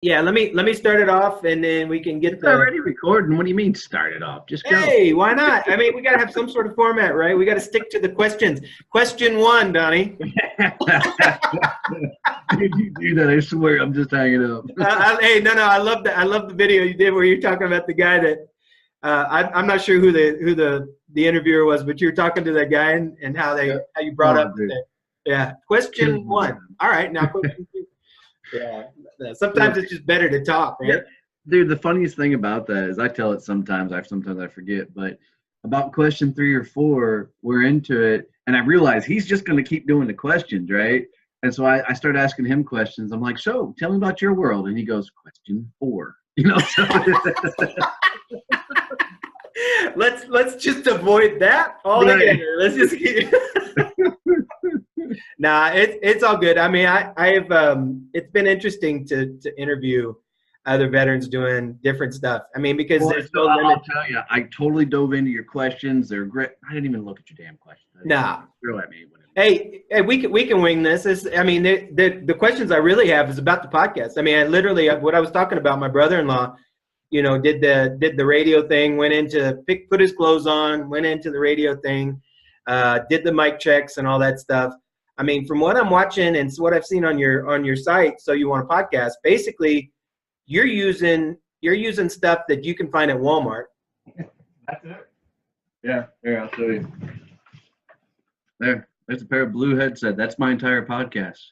Yeah, let me start it off, and then we can get It's the. already recording. What do you mean start it off? Just go. Hey, why not? I mean, we got to have some sort of format, right? We got to stick to the questions. Question one, Donnie. If you do that, I swear I'm just hanging up. Hey, no, I love that. I love the video you did where you're talking about the guy that I'm not sure who the interviewer was, but you're talking to that guy and how you brought up Dude. that. Yeah. Question one. All right, now question two. Yeah. Sometimes it's just better to talk, Yeah, right? dude. The funniest thing about that is I tell it sometimes. Sometimes I forget, but about question 3 or 4, we're into it, and I realize he's just going to keep doing the questions, right? And so I start asking him questions. I'm like, "So, tell me about your world," and he goes, "Question 4." So Let's just avoid that altogether. Right. Let's just keep. Nah, it's all good. I mean, I've it's been interesting to interview other veterans doing different stuff. I mean, because Well, there's so no limit. I'll tell you, I totally dove into your questions. They're great. I didn't even look at your damn questions. Nah. Throw at me. Hey, we can wing this. I mean, the questions I really have is about the podcast. I mean, I literally what I was talking about. My brother-in-law, did the radio thing. Went into put his clothes on. Went into the radio thing. Did the mic checks and all that stuff. I mean, from what I'm watching and what I've seen on your site, So You Want a Podcast, basically, you're using stuff that you can find at Walmart. That's it. Yeah, here, I'll show you. There's a pair of blue headset. That's my entire podcast.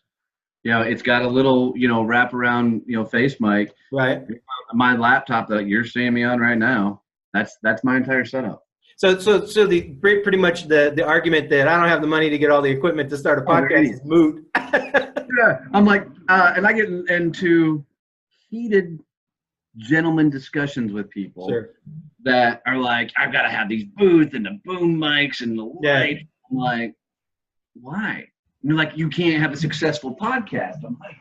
It's got a little, wrap around, face mic. Right. My laptop that you're seeing me on right now, that's my entire setup. So the pretty much the argument that I don't have the money to get all the equipment to start a podcast is moot. Yeah, I'm like, and I get into heated gentleman discussions with people that are like, I've got to have these booths and the boom mics and the lights. I'm like, why? And they're like, you can't have a successful podcast. I'm like,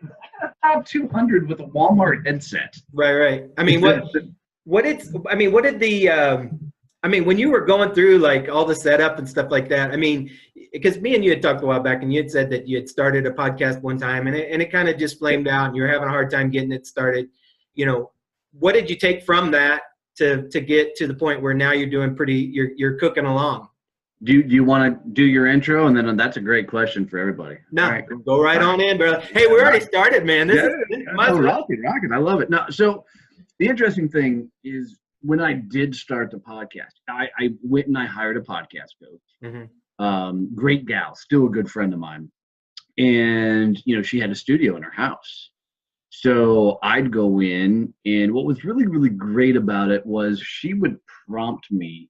I got a top 200 with a Walmart headset. Right. I mean, when you were going through like all the setup and stuff like that, I mean, because me and you had talked a while back, and you had said that you had started a podcast one time, and it kind of just flamed out, and you were having a hard time getting it started. What did you take from that to get to the point where now you're doing you're cooking along? Do you want to do your intro, and then that's a great question for everybody? No, right. Go right on in, bro. Hey, we already started, man. This is rocking. I love it. No, so the interesting thing is, when I did start the podcast, I went and I hired a podcast coach. Mm-hmm. Great gal, still a good friend of mine. And, she had a studio in her house. So I'd go in, and what was really, really great about it was she would prompt me,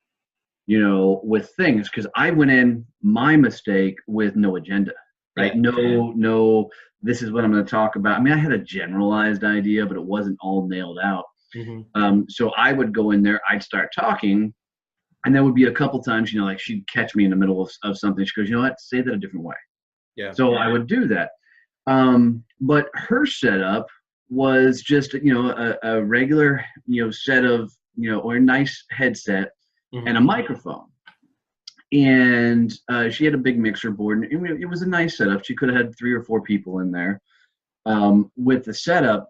with things, because I went in, my mistake, with no agenda, right? No, this is what I'm going to talk about. I mean, I had a generalized idea, but it wasn't all nailed out. Mm-hmm. So I would go in there, I'd start talking, and there would be a couple times, like she'd catch me in the middle of something. She goes, you know what, say that a different way. Yeah. So I would do that. But her setup was just, a regular, set of, or a nice headset, mm-hmm. and a microphone. And she had a big mixer board, and it was a nice setup. She could have had 3 or 4 people in there with the setup.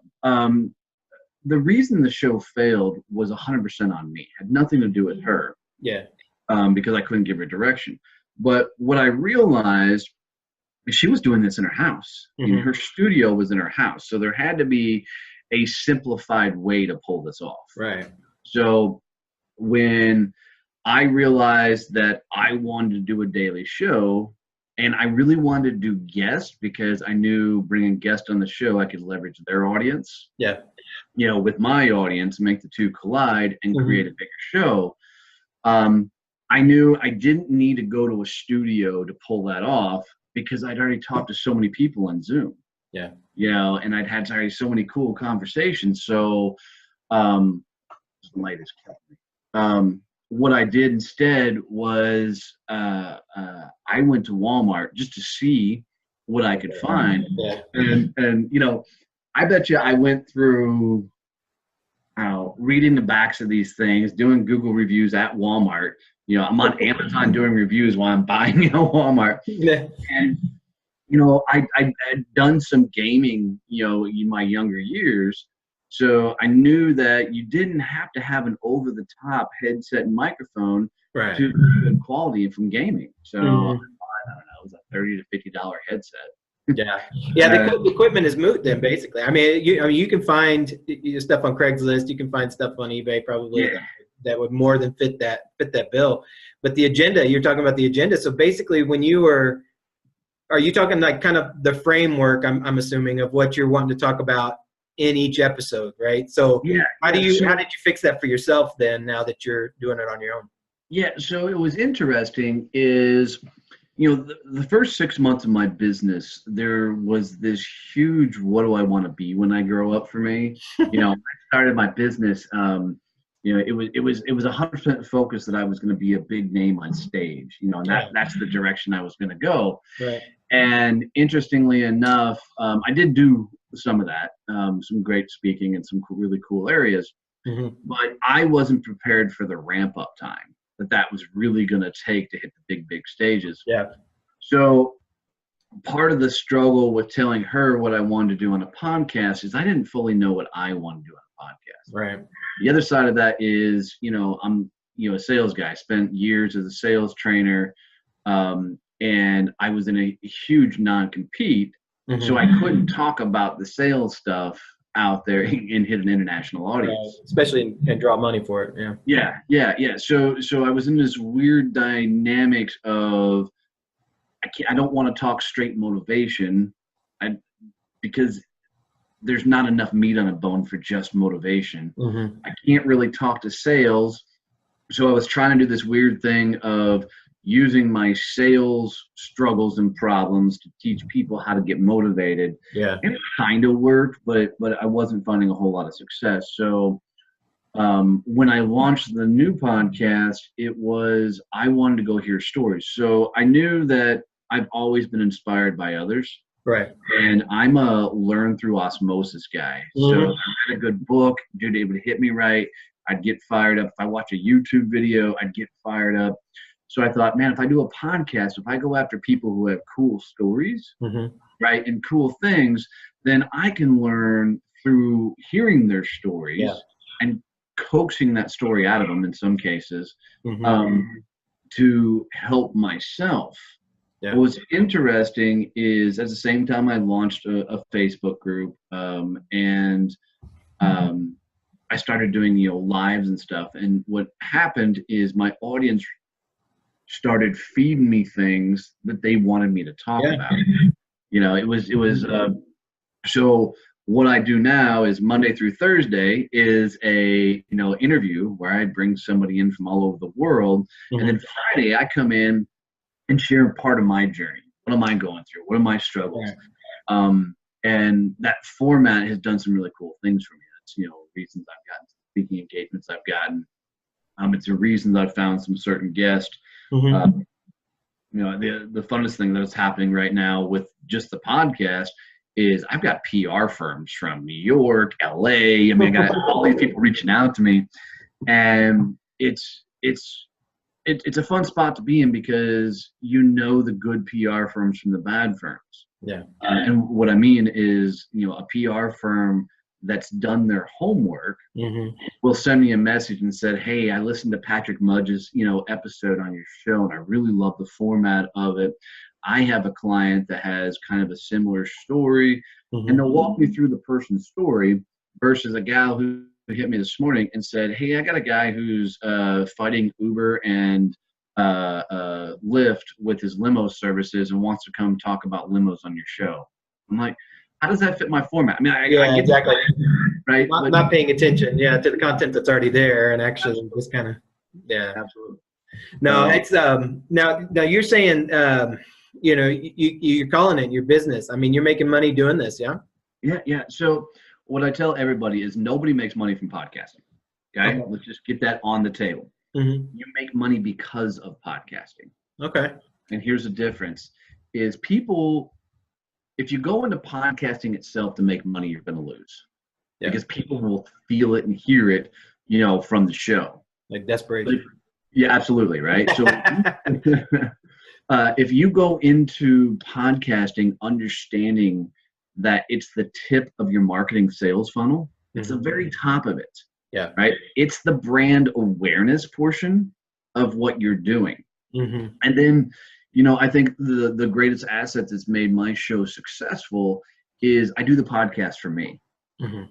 The reason the show failed was 100% on me. It had nothing to do with her. Yeah. Because I couldn't give her direction. But what I realized is she was doing this in her house. Mm-hmm. Her studio was in her house. So there had to be a simplified way to pull this off. Right. So when I realized that I wanted to do a daily show, and I really wanted to do guests, because I knew bringing guests on the show, I could leverage their audience. Yeah. With my audience, make the two collide and mm-hmm. create a bigger show. I knew I didn't need to go to a studio to pull that off, because I'd already talked to so many people on Zoom. Yeah. And I'd had already so many cool conversations. So, the light is killing me. What I did instead was I went to Walmart just to see what I could find. Yeah. And I bet you I went through reading the backs of these things, doing Google reviews at Walmart. I'm on Amazon doing reviews while I'm buying at Walmart. Yeah. And I'd done some gaming, in my younger years. So I knew that you didn't have to have an over-the-top headset and microphone Right. to good quality from gaming. So I don't know, it was a $30 to $50 headset. Yeah. The equipment is moot then, basically. I mean, you can find stuff on Craigslist. You can find stuff on eBay probably that would more than fit that bill. But the agenda, you're talking about the agenda. So basically, are you talking like kind of the framework? I'm assuming of what you're wanting to talk about in each episode, right? So how did you fix that for yourself then? Now that you're doing it on your own. Yeah. So it was interesting. The first 6 months of my business, there was this huge, what do I want to be when I grow up for me? I started my business, it was 100% focused that I was going to be a big name on stage, and that's the direction I was going to go. Right. And interestingly enough, I did do some of that, some great speaking in some really cool areas, but I wasn't prepared for the ramp up time that was really going to take to hit the big stages. Yeah. So part of the struggle with telling her what I wanted to do on a podcast is I didn't fully know what I wanted to do on a podcast. Right. The other side of that is, I'm, a sales guy. I spent years as a sales trainer, and I was in a huge non-compete, so I couldn't talk about the sales stuff out there and hit an international audience, especially and draw money for it. Yeah. So I was in this weird dynamics of I don't want to talk straight motivation, because there's not enough meat on a bone for just motivation. I can't really talk to sales, so I was trying to do this weird thing of using my sales struggles and problems to teach people how to get motivated. Yeah. And it kind of worked, but I wasn't finding a whole lot of success. So when I launched the new podcast, I wanted to go hear stories. So I knew that I've always been inspired by others. Right. And I'm a learn through osmosis guy. So if I read a good book, dude, it would hit me right, I'd get fired up. If I watch a YouTube video, I'd get fired up. So I thought, man, if I do a podcast, if I go after people who have cool stories, right, and cool things, then I can learn through hearing their stories and coaxing that story out of them in some cases, to help myself. What was interesting is at the same time I launched a Facebook group, and I started doing lives and stuff. And what happened is my audience started feeding me things that they wanted me to talk about. It was so what I do now is Monday through Thursday is a interview where I bring somebody in from all over the world, and then Friday I come in and share part of my journey. What am I going through? What are my struggles? And that format has done some really cool things for me. It's reasons I've gotten speaking engagements I've gotten. It's a reason that I've found some certain guests. The funnest thing that's happening right now with just the podcast is I've got PR firms from New York, LA. I got all these people reaching out to me, and it's a fun spot to be in because the good PR firms from the bad firms. And what I mean is, a PR firm that's done their homework will send me a message and said, hey, I listened to Patrick Mudge's, episode on your show, and I really love the format of it. I have a client that has kind of a similar story, and they'll walk me through the person's story versus a gal who hit me this morning and said, hey, I got a guy who's fighting Uber and Lyft with his limo services and wants to come talk about limos on your show. I'm like, how does that fit my format? I get exactly. Right. Not paying attention, to the content that's already there, and actually just kind of, absolutely. No, it's now you're saying, you're calling it your business. You're making money doing this, yeah? Yeah. So what I tell everybody is nobody makes money from podcasting. Okay. Let's just get that on the table. You make money because of podcasting. Okay. And here's the difference is if you go into podcasting itself to make money, you're going to lose because people will feel it and hear it, from the show. Like desperation. Yeah, absolutely. Right. So, If you go into podcasting understanding that it's the tip of your marketing sales funnel, it's the very top of it. Yeah. Right. It's the brand awareness portion of what you're doing. And then, I think the greatest asset that's made my show successful is I do the podcast for me.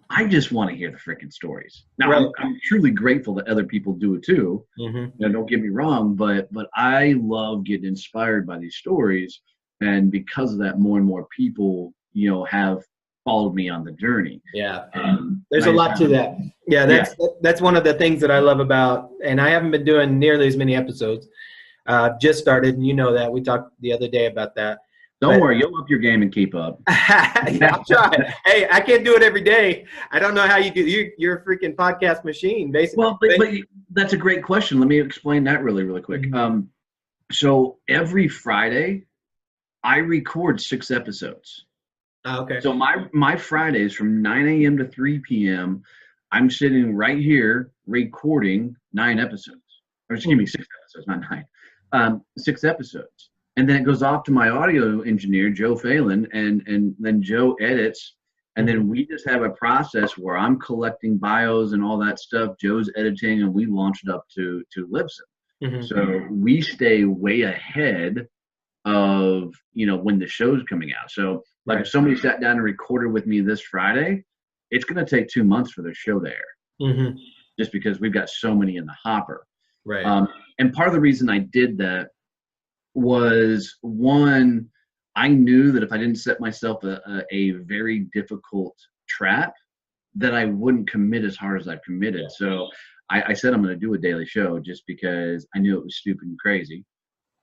I just want to hear the freaking stories. Now, right. I'm truly grateful that other people do it too. Don't get me wrong, but I love getting inspired by these stories. And because of that, more and more people, have followed me on the journey. Yeah. There's a lot to that. Yeah, that's one of the things that I love about, and I haven't been doing nearly as many episodes. Just started, and that. We talked the other day about that. Don't worry, you'll up your game and keep up. I'll try. Hey, I can't do it every day. I don't know how you do. You're a freaking podcast machine, basically. Well, but that's a great question. Let me explain that really, really quick. So every Friday, I record 6 episodes. Okay. So my Fridays from 9 a.m. to 3 p.m., I'm sitting right here recording 9 episodes. Or excuse me, 6 episodes, not 9. 6 episodes. And then it goes off to my audio engineer, Joe Phelan, and then Joe edits. And then we just have a process where I'm collecting bios and all that stuff. Joe's editing, and we launch it up to Libsyn. So we stay way ahead of, when the show's coming out. So like if somebody sat down and recorded with me this Friday, it's going to take 2 months for the show there. Just because we've got so many in the hopper. Right. And part of the reason I did that was, one, I knew that if I didn't set myself a very difficult trap, that I wouldn't commit as hard as I've committed. So I said I'm going to do a daily show just because I knew it was stupid and crazy.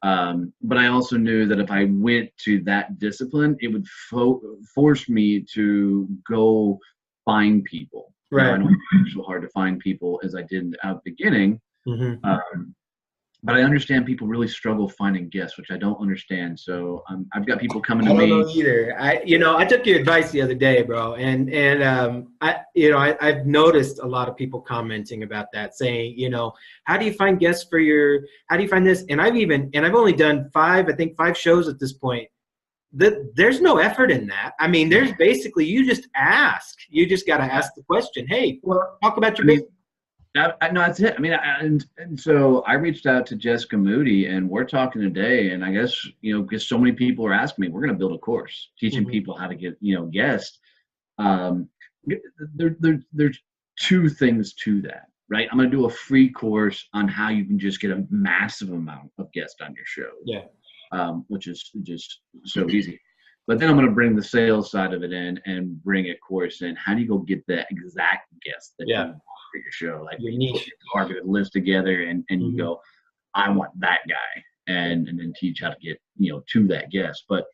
But I also knew that if I went to that discipline, it would force me to go find people. Right. I don't find it so hard to find people as I did at the beginning. But I understand people really struggle finding guests, which I don't understand. So I've got people coming to me. I don't know either. I took your advice the other day, bro, and I've noticed a lot of people commenting about that, saying, how do you find guests how do you find this? And I've only done 5 shows at this point. There's no effort in that. I mean, there's basically, you just ask. You just got to ask the question. Hey, talk about your business. No, that's it. I mean, and so I reached out to Jessica Moody, and we're talking today. And I guess, because so many people are asking me, we're going to build a course teaching people how to get, guests. There's 2 things to that, right? I'm going to do a free course on how you can just get a massive amount of guests on your show. Yeah. Which is just so easy. But then I'm going to bring the sales side of it in and bring a course in. How do you go get the exact guest that you want for your show? Like your niche, targeted list together, and you go, I want that guy, and then teach how to get to that guest. But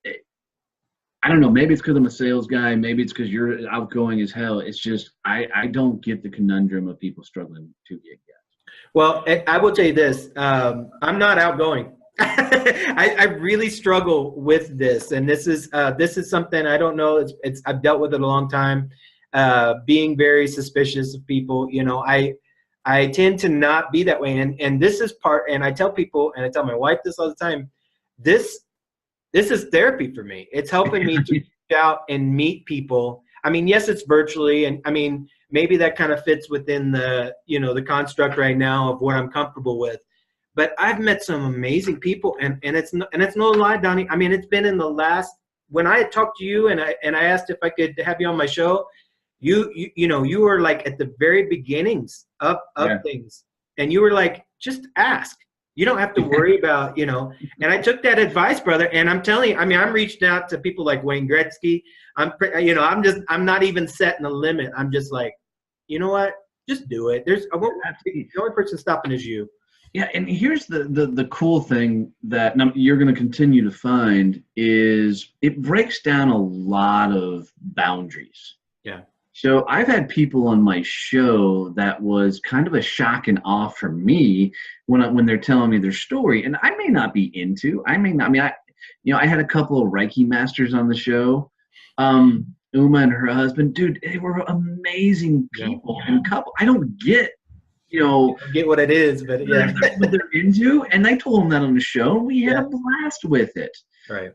I don't know. Maybe it's because I'm a sales guy. Maybe it's because you're outgoing as hell. It's just I don't get the conundrum of people struggling to get guests. Well, I will tell you this. I'm not outgoing. I really struggle with this, and this is something I don't know. I've dealt with it a long time. Being very suspicious of people, I tend to not be that way, and this is part. And I tell people, and I tell my wife this all the time. This is therapy for me. It's helping me to reach out and meet people. I mean, yes, it's virtually, and I mean, maybe that kind of fits within the the construct right now of what I'm comfortable with. But I've met some amazing people, and it's no lie, Donnie. I mean, it's been in the last, when I had talked to you and I asked if I could have you on my show, you were like at the very beginnings of things, and you were like, just ask. You don't have to worry about, and I took that advice, brother. And I'm telling you, I mean, I'm reaching out to people like Wayne Gretzky. I'm not even setting a limit. I'm just like, you know what? Just do it. The only person stopping is you. Yeah, and here's the cool thing that you're going to continue to find is it breaks down a lot of boundaries. Yeah. So I've had people on my show that was kind of a shock and awe for me when they're telling me their story, and I may not be into. I may not. I mean, I had a couple of Reiki masters on the show. Uma and her husband, dude, they were amazing people and couple. I don't get you know, get what it is, but yeah. what they're into. And I told them that on the show. We had a blast with it. Right.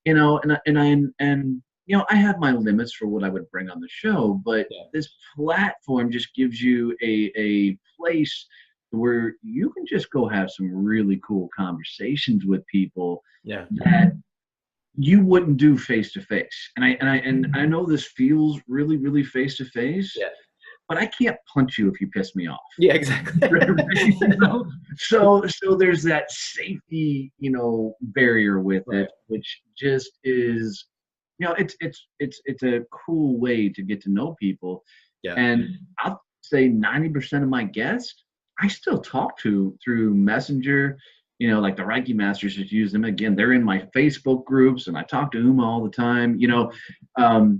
You know, and you know, I have my limits for what I would bring on the show, but this platform just gives you a place where you can just go have some really cool conversations with people that you wouldn't do face to face. And I know this feels really, really face to face. But I can't punch you if you piss me off. Yeah, exactly. You know? So there's that safety, you know, barrier with it, which just is, you know, it's a cool way to get to know people. Yeah. And I'll say 90% of my guests, I still talk to through Messenger. You know, like the Reiki masters just use them again. They're in my Facebook groups, and I talk to Uma all the time. You know,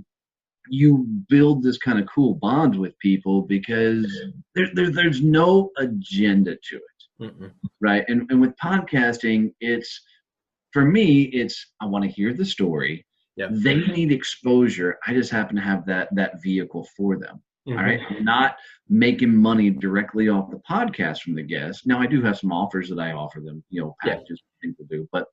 you build this kind of cool bond with people because there's no agenda to it, right? And with podcasting, it's, for me, it's, I want to hear the story. They need exposure. I just happen to have that vehicle for them. All right, I'm not making money directly off the podcast from the guests. Now I do have some offers that I offer them, you know, packages people do, but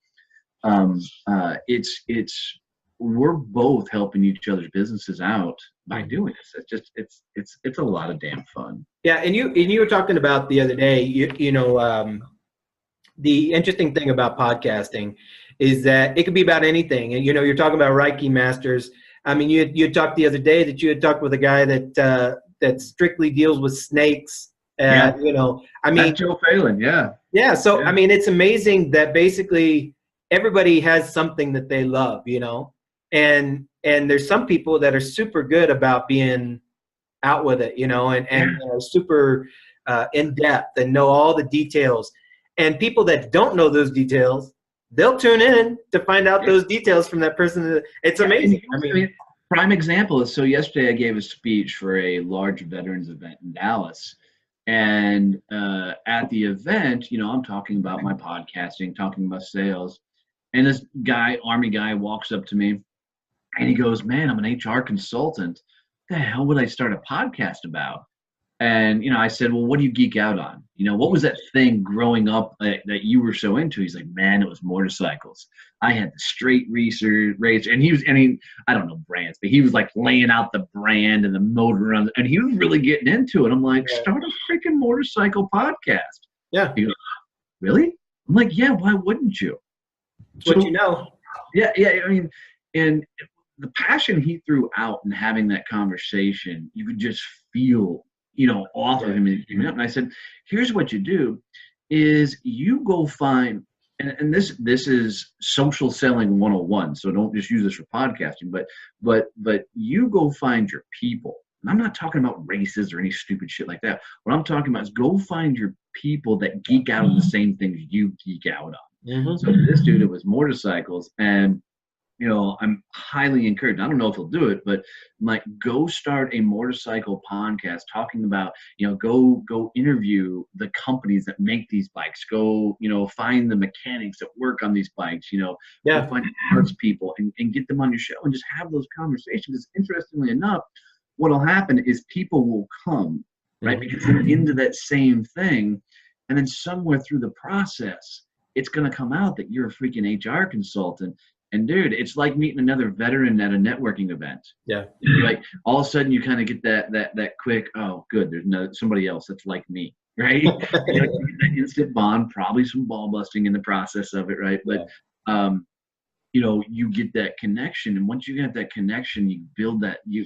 it's we're both helping each other's businesses out by doing this. It's just it's a lot of damn fun. Yeah, and you were talking about the other day, you know, the interesting thing about podcasting is that it could be about anything. And you know, you're talking about Reiki masters. I mean, you talked the other day that you had talked with a guy that strictly deals with snakes. You know, I mean, that's Joe Phelan. Yeah. So I mean, it's amazing that basically everybody has something that they love, you know. And there's some people that are super good about being out with it, you know, and are super in depth and know all the details. And people that don't know those details, they'll tune in to find out those details from that person. It's amazing. I mean, prime example is, so yesterday I gave a speech for a large veterans event in Dallas. And at the event, you know, I'm talking about my podcasting, talking about sales. And this guy, Army guy, walks up to me. And he goes, man, I'm an HR consultant. What the hell would I start a podcast about? And, you know, I said, well, what do you geek out on? You know, what was that thing growing up that you were so into? He's like, man, it was motorcycles. I had the straight racer. And he was, I mean, I don't know brands, but he was like laying out the brand and the motor on, and he was really getting into it. I'm like, start a freaking motorcycle podcast. Yeah. He goes, really? I'm like, yeah, why wouldn't you? What you know. Yeah. I mean, and the passion he threw out in having that conversation, you could just feel, you know, off of him. And I said, here's what you do is you go find, and this is social selling 101. So don't just use this for podcasting, but you go find your people. And I'm not talking about races or any stupid shit like that. What I'm talking about is go find your people that geek out on the same things you geek out on. So this dude, it was motorcycles, and you know, I'm highly encouraged. I don't know if he'll do it, but like, go start a motorcycle podcast talking about, you know, go interview the companies that make these bikes. Go, you know, find the mechanics that work on these bikes. You know, go find parts people and get them on your show and just have those conversations. Interestingly enough, what'll happen is people will come, right, because they're into that same thing, and then somewhere through the process, it's going to come out that you're a freaking HR consultant. And dude, it's like meeting another veteran at a networking event. Yeah. Like all of a sudden you kind of get that quick, oh good, there's somebody else that's like me, right? You know, that instant bond, probably some ball busting in the process of it, right? But you know, you get that connection, and once you get that connection, you build that, you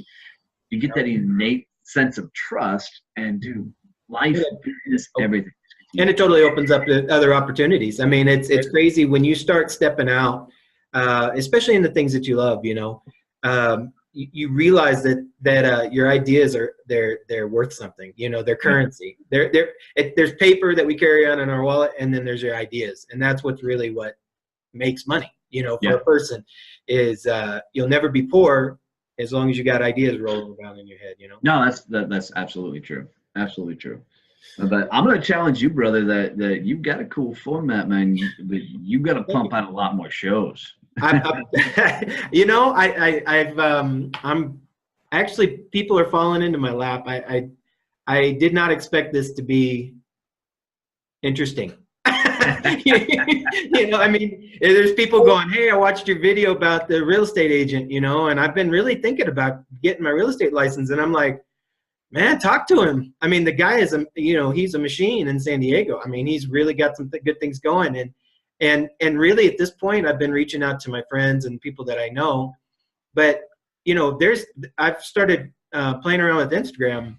get that innate sense of trust, and dude, life is everything. And it totally opens up to other opportunities. I mean, it's crazy when you start stepping out. Especially in the things that you love, you know, you realize that your ideas they're worth something. You know, they're currency. There's paper that we carry on in our wallet, and then there's your ideas, and that's what's really what makes money. You know, for a person is you'll never be poor as long as you got ideas rolling around in your head. You know. No, that's absolutely true. Absolutely true. But I'm going to challenge you, brother, that you've got a cool format, man. You've got to pump out a lot more shows. You know, I'm actually, people are falling into my lap. I did not expect this to be interesting. You know, I mean, there's people going, hey, I watched your video about the real estate agent, you know, and I've been really thinking about getting my real estate license. And I'm like, man, talk to him. I mean, the guy is you know, he's a machine in San Diego. I mean, he's really got some good things going. And really at this point, I've been reaching out to my friends and people that I know. But, you know, I've started playing around with Instagram,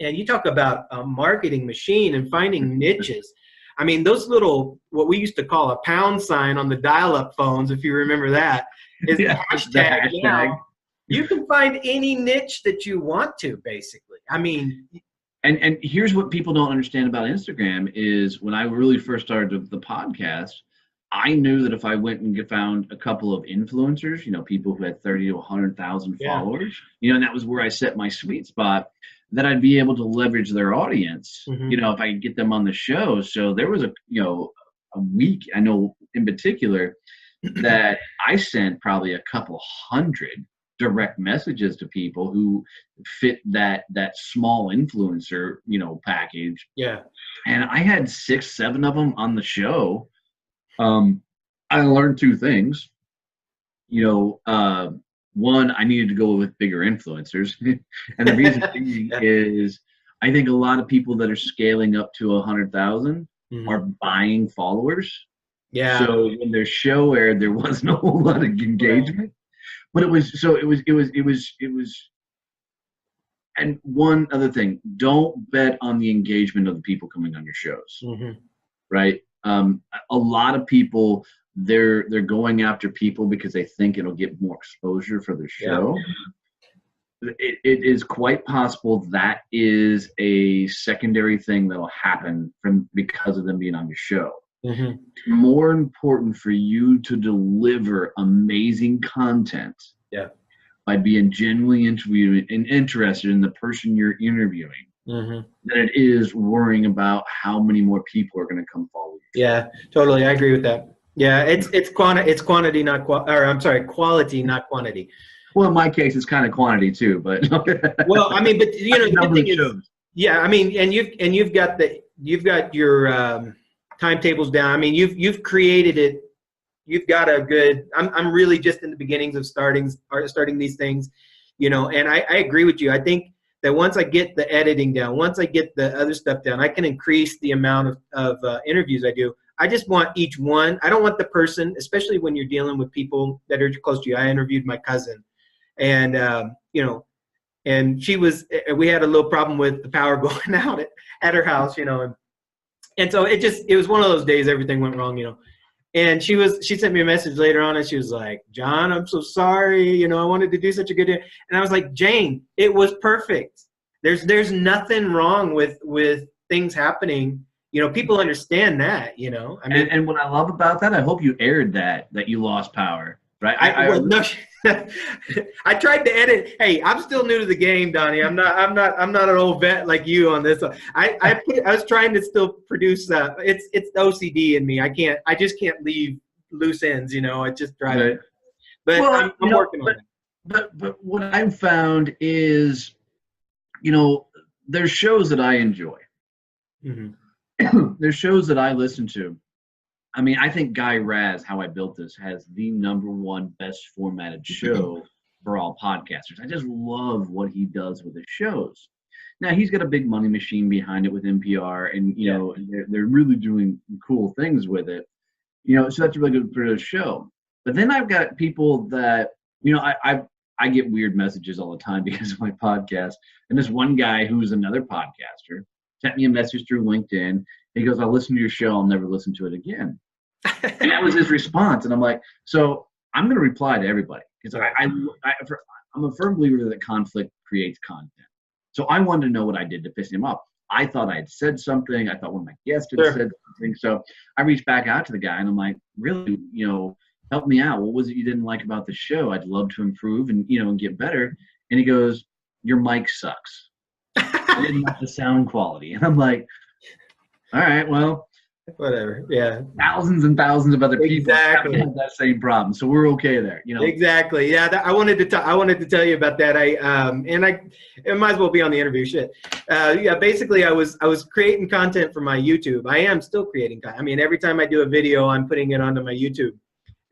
and you talk about a marketing machine and finding niches. I mean, those little, what we used to call a pound sign on the dial-up phones, if you remember that, is the hashtag. Now, you can find any niche that you want to, basically. I mean, and here's what people don't understand about Instagram is when I really first started the podcast, I knew that if I went and found a couple of influencers, you know, people who had 30 to 100,000 followers, you know, and that was where I set my sweet spot, that I'd be able to leverage their audience, you know, if I could get them on the show. So there was a week, I know in particular, that I sent probably a couple hundred direct messages to people who fit that small influencer, you know, package. Yeah. And I had 6, 7 of them on the show. I learned 2 things, you know, one, I needed to go with bigger influencers. And the reason being is I think a lot of people that are scaling up to 100,000 are buying followers. Yeah. So when their show aired, there wasn't a whole lot of engagement. But it was. And one other thing, don't bet on the engagement of the people coming on your shows, right? A lot of people, they're going after people because they think it'll get more exposure for their show. Yeah. It is quite possible that is a secondary thing that'll happen because of them being on your show. It's more important for you to deliver amazing content by being genuinely interviewed and interested in the person you're interviewing than it is worrying about how many more people are going to come follow you. Yeah, totally. I agree with that. Yeah, it's quantity, not quality, not quantity. Well, in my case, it's kind of quantity too, but well, I mean, but you know, the thing is, yeah, I mean, and you've got your timetables down. I mean, you've created it. You've got a good. I'm really just in the beginnings of starting these things, you know. And I agree with you. I think that once I get the editing down, once I get the other stuff down, I can increase the amount of interviews I do. I just want each one. I don't want the person, especially when you're dealing with people that are close to you. I interviewed my cousin, and you know, and we had a little problem with the power going out at her house, you know, and so it was one of those days everything went wrong, you know. And she sent me a message later on, and she was like, John, I'm so sorry, you know, I wanted to do such a good day. And I was like, Jane, it was perfect. There's nothing wrong with things happening. You know, people understand that, you know. I mean, and what I love about that, I hope you aired that you lost power, right? I tried to edit. Hey, I'm still new to the game, Donnie. I'm not an old vet like you on this. I was trying to still produce. It's OCD in me. I just can't leave loose ends. You know, it just drives me. But I'm working on it. But what I've found is, you know, there's shows that I enjoy. There's shows that I listen to. I mean, I think Guy Raz, How I Built This, has the #1 best formatted show for all podcasters. I just love what he does with his shows. Now, he's got a big money machine behind it with NPR, and, you know, they're really doing cool things with it. You know, so that's a really good for the show. But then I've got people that, you know, I get weird messages all the time because of my podcast. And this one guy who's another podcaster sent me a message through LinkedIn. He goes, I'll listen to your show. I'll never listen to it again. And that was his response. And I'm like, so I'm going to reply to everybody. Because I'm a firm believer that conflict creates content. So I wanted to know what I did to piss him off. I thought I had said something. I thought one of my guests had said something. So I reached back out to the guy and I'm like, really, you know, help me out. What was it you didn't like about the show? I'd love to improve and, you know, and get better. And he goes, your mic sucks. I didn't like the sound quality. And I'm like, all right, well, Whatever. Yeah. Thousands and thousands of other people Exactly. have that same problem, so we're okay there. Exactly. Yeah. I wanted to tell you about that. It might as well be on the interview. Shit. Yeah. Basically, I was creating content for my YouTube. I am still creating content. I mean, every time I do a video, I'm putting it onto my YouTube.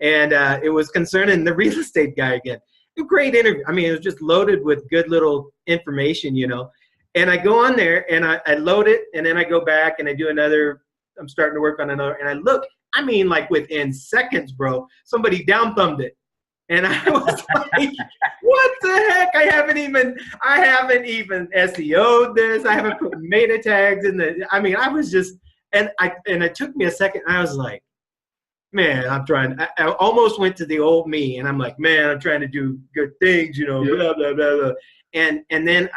And it was concerning the real estate guy again. A great interview. I mean, it was just loaded with good little information, And I go on there and I load it, and then I go back and I do another. I'm starting to work on another, and I look. I mean, like within seconds, bro, somebody down thumbed it, and I was like, "What the heck? I haven't even SEO'd this. I haven't put meta tags in the. I mean, I was just, and it took me a second. And I was like, man, I'm trying. I almost went to the old me, and I'm like, man, I'm trying to do good things, Yeah. blah blah blah blah. And then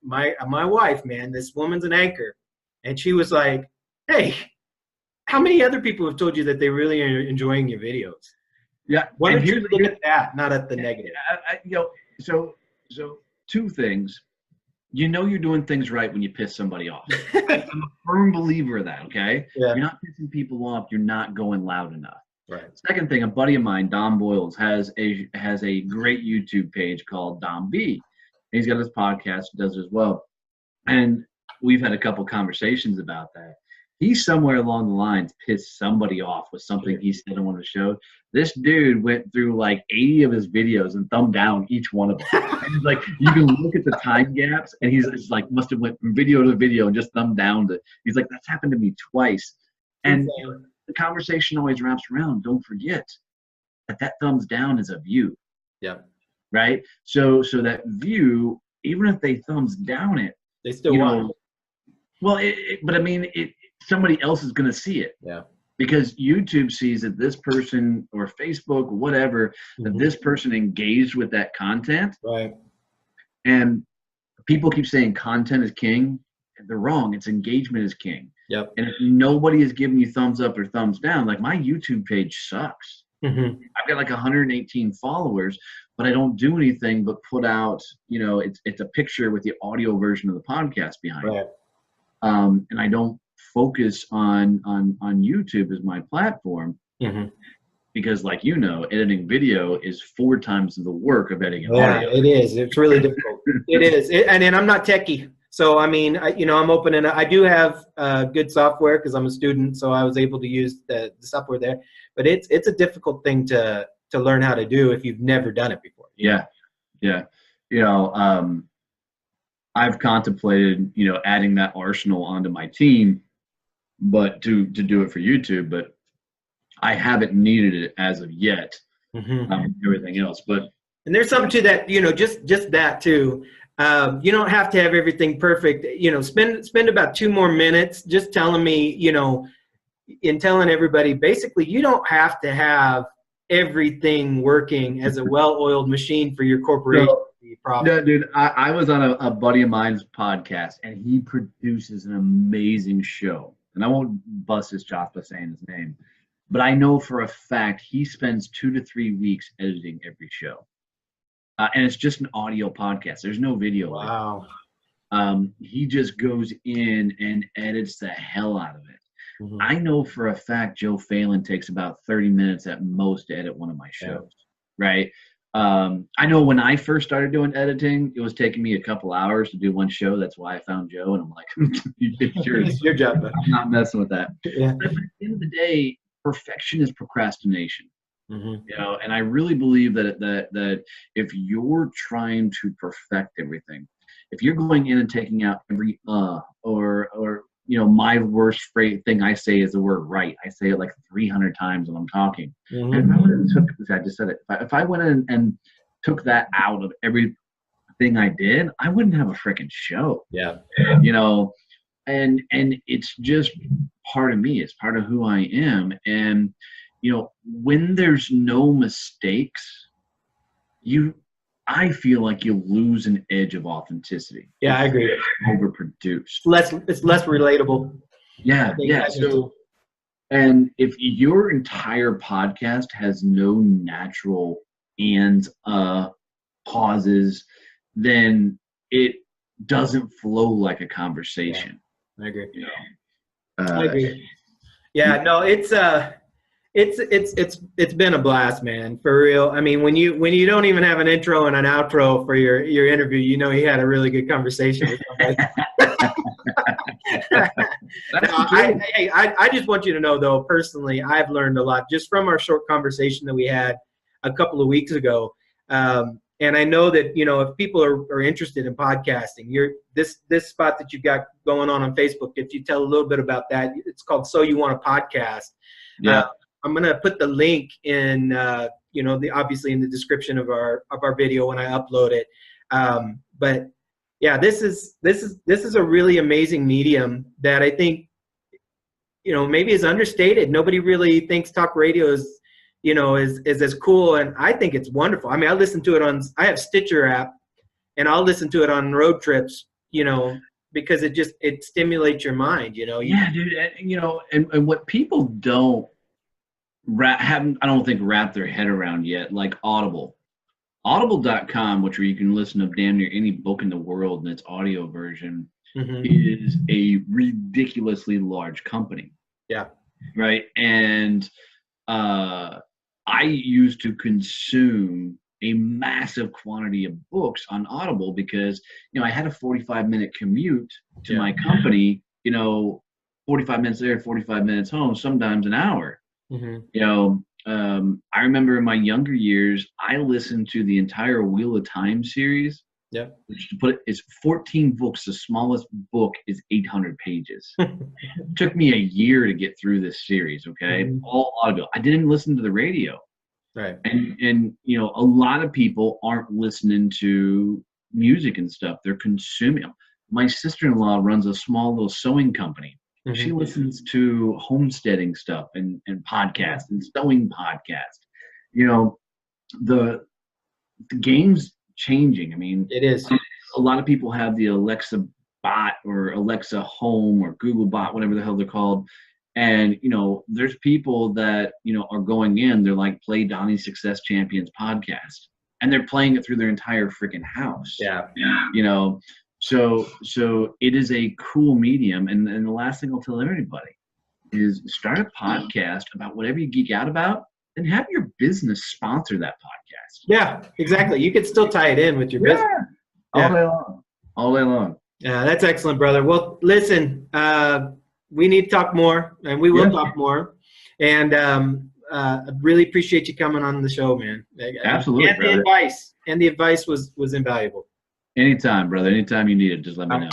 my wife, man, this woman's an anchor, and she was like, hey, how many other people have told you that they really are enjoying your videos? Yeah. Why don't you look at that, not at the negative? So two things. You're doing things right when you piss somebody off. I'm a firm believer of that, okay? Yeah. You're not pissing people off. You're not going loud enough. Right. Second thing, a buddy of mine, Don Boyles, has a great YouTube page called Dom B. He's got his podcast, does as well. And we've had a couple conversations about that. He somewhere along the lines pissed somebody off with something he said on one of the shows. This dude went through like 80 of his videos and thumbed down each one of them. And he's like, you can look at the time gaps, and he's like, must have went from video to video and just thumbed down. He's like, that's happened to me twice. And the conversation always wraps around. Don't forget that thumbs down is a view. Yeah. Right. So that view, even if they thumbs down it, they still want. Well, but I mean, somebody else is going to see it. Yeah. Because YouTube sees that this person, or Facebook, whatever, that this person engaged with that content. Right. And people keep saying content is king. They're wrong. It's engagement is king. Yep. And if nobody is giving you thumbs up or thumbs down, like my YouTube page sucks. I've got like 118 followers, but I don't do anything but put out, it's a picture with the audio version of the podcast behind it. And I don't focus on YouTube as my platform because, like editing video is 4 times the work of editing audio. It is. It's really difficult. It is. And I'm not techie. So, I mean, I'm open, and I do have good software because I'm a student, so I was able to use the software there. But it's a difficult thing to learn how to do if you've never done it before. Yeah. I've contemplated, adding that arsenal onto my team, but to do it for YouTube, but I haven't needed it as of yet. Everything else, and there's something to that, just that too. You don't have to have everything perfect. Spend about 2 more minutes just telling me, in telling everybody, basically, you don't have to have everything working as a well-oiled machine for your corporation. No, dude, I was on a buddy of mine's podcast, and he produces an amazing show. And I won't bust his chops by saying his name, but I know for a fact he spends 2 to 3 weeks editing every show. And it's just an audio podcast. There's no video. Wow. He just goes in and edits the hell out of it. I know for a fact Joe Phelan takes about 30 minutes at most to edit one of my shows, right? I know when I first started doing editing, it was taking me a couple hours to do one show. That's why I found Joe, and I'm like, it's your job. I'm not messing with that. Yeah. But at the end of the day, perfection is procrastination. And I really believe that if you're trying to perfect everything, if you're going in and taking out every or my worst thing I say is the word right. I say it like 300 times when I'm talking. And if I went and I just said it. If I went in and took that out of everything I did, I wouldn't have a freaking show. Yeah. And it's just part of me. It's part of who I am. And when there's no mistakes, I feel like you lose an edge of authenticity. Yeah, I agree. Overproduced. It's less relatable. Yeah. So, and if your entire podcast has no natural pauses, then it doesn't flow like a conversation. Yeah, I agree. I agree. Yeah, no, it's been a blast, man, for real. I mean, when you don't even have an intro and an outro for your interview, you know you had a really good conversation with somebody. I just want you to know, though, personally, I've learned a lot just from our short conversation that we had a couple of weeks ago. And I know that, you know, if people are interested in podcasting, this spot that you've got going on Facebook, if you tell a little bit about that, it's called So You Want a Podcast. Yeah. I'm going to put the link in, you know, obviously in the description of our video when I upload it. But yeah, this is a really amazing medium that I think, you know, maybe is understated. Nobody really thinks talk radio is, you know, is as cool, and I think it's wonderful. I mean, I have Stitcher app, and I'll listen to it on road trips, you know, because it stimulates your mind, you know. Yeah, dude. You know, and what people don't I don't think wrap their head around yet, like Audible.com, which where you can listen to damn near any book in the world in its audio version, is a ridiculously large company. Yeah. Right. And I used to consume a massive quantity of books on Audible because, you know, I had a 45-minute commute to my company, you know, 45 minutes there, 45 minutes home, sometimes an hour. You know, I remember in my younger years, I listened to the entire Wheel of Time series. Yeah. Which, to put it, is 14 books. The smallest book is 800 pages. It took me a year to get through this series. Okay, all audio. I didn't listen to the radio. Right. And you know, a lot of people aren't listening to music and stuff. They're consuming. My sister-in-law runs a small little sewing company. She listens to homesteading stuff and podcasts and sewing podcasts. You know, the game's changing. I mean, it is. A lot of people have the Alexa bot or Alexa Home or Google bot, whatever the hell they're called. And, you know, there's people that, you know, are going in, they're like, play Donnie's Success Champions podcast. And they're playing it through their entire freaking house. Yeah. You know, so it is a cool medium. And the last thing I'll tell everybody is start a podcast about whatever you geek out about and have your business sponsor that podcast. Yeah, exactly. You could still tie it in with your business. All day long. All day long. Yeah, that's excellent, brother. Well, listen, we need to talk more, and we will talk more. And I really appreciate you coming on the show, man. Absolutely, and the advice was invaluable. Anytime, brother. Anytime you need it, just let me know.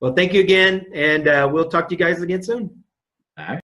Well, thank you again, and we'll talk to you guys again soon. All right.